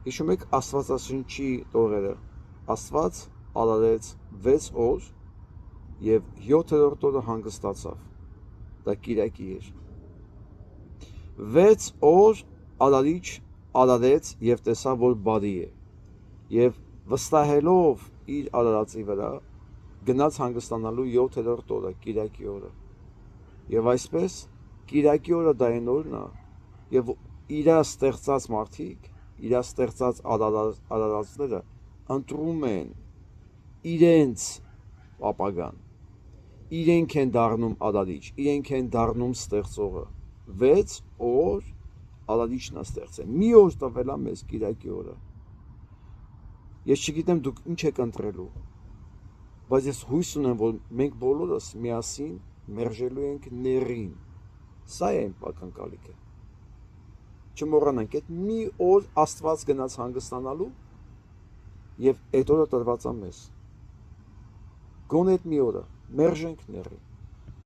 Հիշում եք Աստվածաշնչի տողերը, Աստված արարեց 6 օր և 7-րդ օրը հանգստացավ, դա կիրակի էր, 6 օր արարիչ արարեց և տեսավ, որ բարի է, և վստահելով իր արարածի վրա, գնաց հանգստանալու 7-րդ օրը, կիրակի օրը, և այսպես կիրակի օրը դա այն օրն է, և իրա ստեղծած մարդիկ, իրա ստեղծած արարածները ընտրում են իրենց ապագան, իրենք են դառնում արարիչ, իրենք են դառնում ստեղծողը, 6 օր արարիչն է ստեղծել, մի օր տվել է մեզ կիրակի օրը, ես չգիտեմ դուք ինչ եք ընտրելու, բայց ես հույս ունեմ, որ մենք բոլորս միասին մերժելու ենք ներին, սա է իմ ակնկալիքը, չմոռանանք, այդ մի օր Աստված գնաց հանգստանալու և այդ օրը տրված է մեզ, գոնե այդ մի օրը մերժենք ներին։